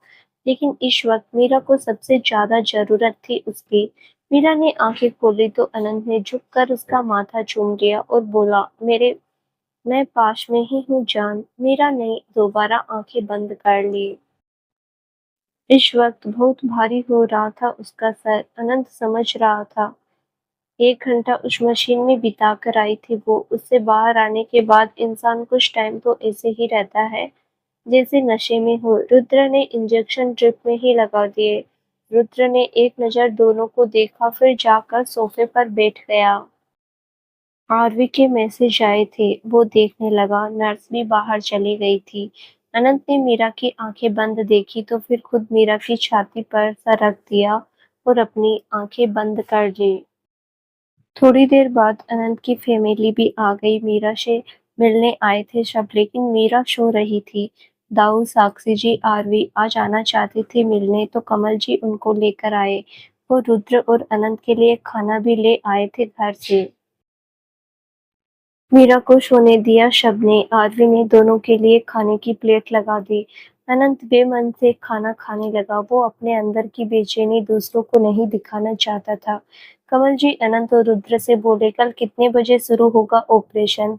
लेकिन इस वक्त मीरा को सबसे ज्यादा जरूरत थी उसकी। मीरा ने आंखें खोली तो अनंत ने झुककर उसका माथा चूम लिया और बोला, मेरे मैं पास में ही हूँ जान। मीरा ने दोबारा आंखें बंद कर ली। इस वक्त बहुत भारी हो रहा था उसका सर। अनंत समझ रहा था 1 घंटा उस मशीन में बिता कर आई थी वो। उससे बाहर आने के बाद इंसान कुछ टाइम तो ऐसे ही रहता है जैसे नशे में हो। रुद्र ने इंजेक्शन ड्रिप में ही लगा दिए। रुद्र ने एक नज़र दोनों को देखा, फिर जाकर सोफे पर बैठ गया। आरवी के मैसेज आए थे, वो देखने लगा। नर्स भी बाहर चली गई थी। अनंत ने मीरा की आंखें बंद देखी तो फिर खुद मीरा की छाती पर सर रख दिया और अपनी आंखें बंद कर ली। थोड़ी देर बाद अनंत की फैमिली भी आ गई। मीरा से मिलने आए थे सब, लेकिन मीरा सो रही थी। दाऊ, साक्षी जी, आरवी आज आना चाहते थे मिलने तो कमल जी उनको लेकर आए। वो रुद्र और अनंत के लिए खाना भी ले आए थे घर से। मीरा को सोने दिया सबने। आरवी ने दोनों के लिए खाने की प्लेट लगा दी। अनंत बेमन से खाना खाने लगा। वो अपने अंदर की बेचैनी दूसरों को नहीं दिखाना चाहता था। कमल जी अनंत और रुद्र से बोले, कल कितने बजे शुरू होगा ऑपरेशन?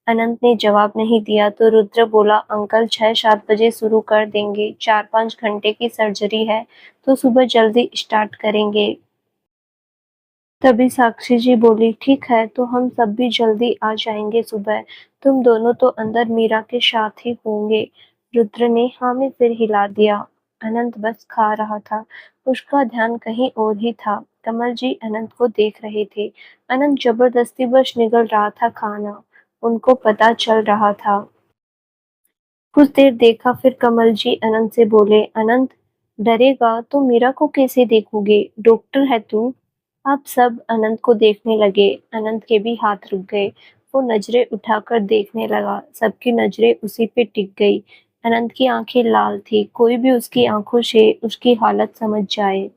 अनंत ने जवाब नहीं दिया तो रुद्र बोला, अंकल 6-7 बजे शुरू कर देंगे। 4-5 घंटे की सर्जरी है तो सुबह जल्दी स्टार्ट करेंगे। तभी साक्षी जी बोली, ठीक है तो हम सब भी जल्दी आ जाएंगे सुबह। तुम दोनों तो अंदर मीरा के साथ ही होंगे। रुद्र ने हाँ में सिर हिला दिया। अनंत बस खा रहा था। उसका ध्यान कहीं और ही था। कमल जी अनंत को देख रहे थे। अनंत जबरदस्ती बस निगल रहा था खाना। उनको पता चल रहा था। कुछ देर देखा, फिर कमल जी अनंत से बोले, अनंत, डरेगा तो मीरा को कैसे देखोगे? डॉक्टर है तू। अब सब अनंत को देखने लगे। अनंत के भी हाथ रुक गए। वो नजरें उठाकर देखने लगा। सबकी नजरें उसी पे टिक गई। अनंत की आंखें लाल थी। कोई भी उसकी आंखों से उसकी हालत समझ जाए।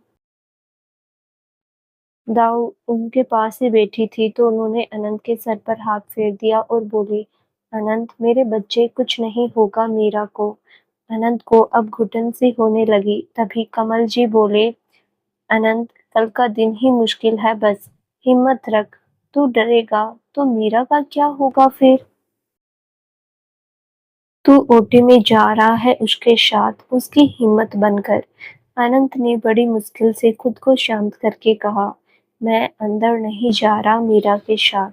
दाऊ उनके पास ही बैठी थी तो उन्होंने अनंत के सर पर हाथ फेर दिया और बोली, अनंत मेरे बच्चे, कुछ नहीं होगा मीरा को। अनंत को अब घुटन सी होने लगी। तभी कमल जी बोले, अनंत कल का दिन ही मुश्किल है, बस हिम्मत रख। तू डरेगा तो मीरा का क्या होगा फिर? तू ओटी में जा रहा है उसके साथ, उसकी हिम्मत बनकर। अनंत ने बड़ी मुश्किल से खुद को शांत करके कहा, मैं अंदर नहीं जा रहा मीरा के साथ।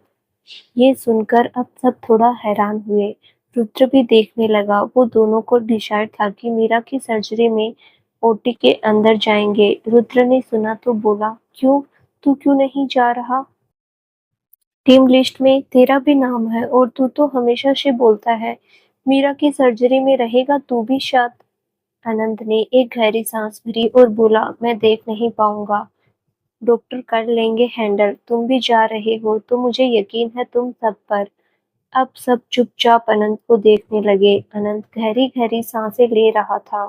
ये सुनकर अब सब थोड़ा हैरान हुए। रुद्र भी देखने लगा। वो दोनों को डिसाइड था कि मीरा की सर्जरी में ओटी के अंदर जाएंगे। रुद्र ने सुना तो बोला, क्यों? तू क्यों नहीं जा रहा? टीम लिस्ट में तेरा भी नाम है और तू तो हमेशा से बोलता है मीरा की सर्जरी में रहेगा तू भी साथ। अनंत ने एक गहरी सांस भरी और बोला, मैं देख नहीं पाऊंगा। डॉक्टर कर लेंगे हैंडल। तुम भी जा रहे हो तो मुझे यकीन है तुम सब पर। अब सब चुपचाप अनंत को देखने लगे। अनंत गहरी गहरी सांसें ले रहा था।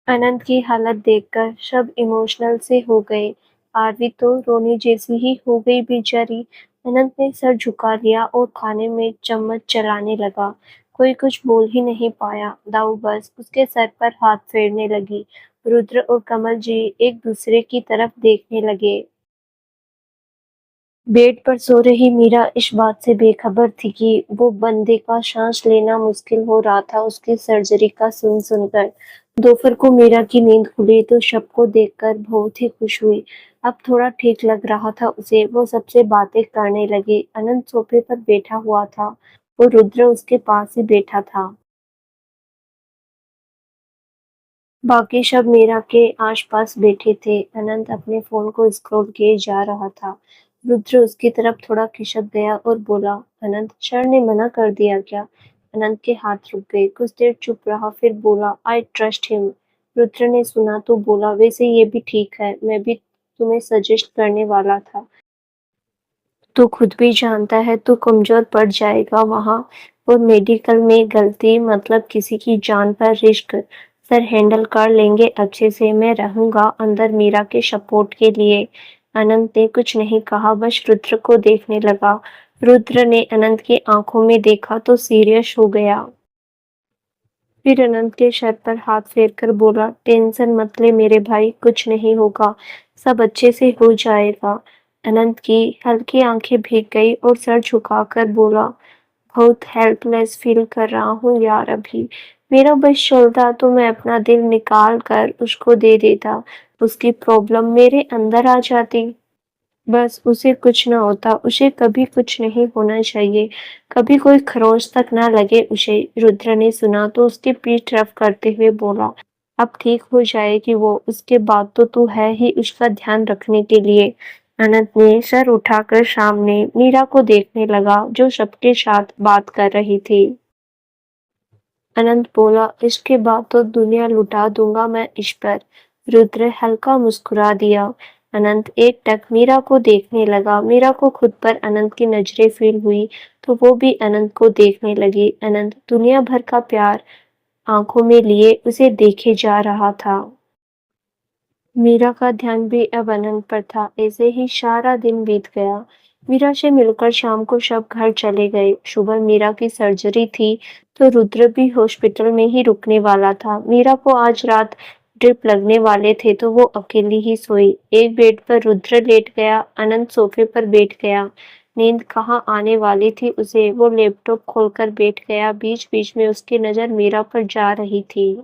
अनंत की हालत देखकर सब इमोशनल से हो गए। आरवी तो रोने जैसी ही हो गई बेचारी। अनंत ने सर झुका लिया और खाने में चम्मच चलाने लगा। कोई कुछ बोल ही नहीं पाया। दाऊ बस उसके सर पर हाथ फेरने लगी। रुद्र और कमल जी एक दूसरे की तरफ देखने लगे। बेड पर सो रही मीरा इस बात से बेखबर थी कि वो बंदे का सांस लेना मुश्किल हो रहा था उसकी सर्जरी का सुन सुनकर। दोपहर को मीरा की नींद खुली तो शब को देखकर बहुत ही खुश हुई। अब थोड़ा ठीक लग रहा था उसे। वो सबसे बातें करने लगी। अनंत सोफे पर बैठा हुआ था और रुद्र उसके पास ही बैठा था। बाकी सब मीरा के आसपास बैठे थे। अनंत अपने फोन को स्क्रॉल किए जा रहा था। रुद्र उसकी तरफ थोड़ा खिसक गया और बोला, अनंत सर ने मना कर दिया क्या? अनंत के हाथ रुक गए। कुछ देर चुप रहा, फिर बोला, आई ट्रस्ट हिम। रुद्र ने सुना तो बोला, वैसे ये भी ठीक है, मैं भी तुम्हें सजेस्ट करने वाला था। तू खुद भी जानता है तू कमजोर पड़ जाएगा वहां। और मेडिकल में गलती मतलब किसी की जान पर रिस्क। सर हैंडल कर लेंगे अच्छे से। मैं रहूंगा अंदर मीरा के सपोर्ट के लिए। अनंत ने कुछ नहीं कहा, बस रुद्र को देखने लगा। रुद्र ने अनंत की आंखों में देखा तो सीरियस हो गया। फिर अनंत के सर पर हाथ फेरकर बोला, टेंशन मत ले मेरे भाई, कुछ नहीं होगा, सब अच्छे से हो जाएगा। अनंत की हल्की आंखें भीग गई और सर झुकाकर बोला, बहुत हेल्पलेस फील कर रहा हूँ यार अभी। मेरा बस चलता तो मैं अपना दिल निकाल कर उसको दे देता। उसकी प्रॉब्लम मेरे अंदर आ जाती। बस उसे कुछ ना होता। उसे कभी कुछ नहीं होना चाहिए। कभी कोई खरोंच तक ना लगे उसे। रुद्र ने सुना तो उसकी पीठ रफ करते हुए बोला, अब ठीक हो जाएगी वो। उसके बाद तो तू है ही उसका ध्यान रखने के लिए। अनंत ने सर उठाकर सामने मीरा को देखने लगा जो सबके साथ बात कर रही थी। अनंत बोला, इसके बाद तो दुनिया लुटा दूंगा मैं इस पर। रुद्र हल्का मुस्कुरा दिया। अनंत एकटक मीरा को देखने लगा। मीरा को खुद पर अनंत की नजरें फील हुई तो वो भी अनंत को देखने लगी। अनंत दुनिया भर का प्यार आंखों में लिए उसे देखे जा रहा था। मीरा का ध्यान भी अब अनंत पर था। ऐसे ही सारा दिन बीत गया। मीरा से मिलकर शाम को सब घर चले गए। सुबह मीरा की सर्जरी थी तो रुद्र भी हॉस्पिटल में ही रुकने वाला था। मीरा को आज रात ड्रिप लगने वाले थे तो वो अकेली ही सोई। एक बेड पर रुद्र लेट गया, अनंत सोफे पर बैठ गया। नींद कहाँ आने वाली थी उसे। वो लैपटॉप खोलकर बैठ गया। बीच बीच में उसकी नजर मीरा पर जा रही थी।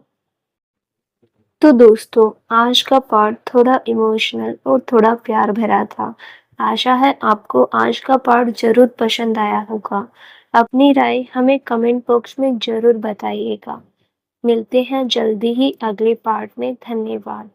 तो दोस्तों, आज का पार्ट थोड़ा इमोशनल और थोड़ा प्यार भरा था। आशा है आपको आज का पार्ट जरूर पसंद आया होगा। अपनी राय हमें कमेंट बॉक्स में जरूर बताइएगा। मिलते हैं जल्दी ही अगले पार्ट में। धन्यवाद।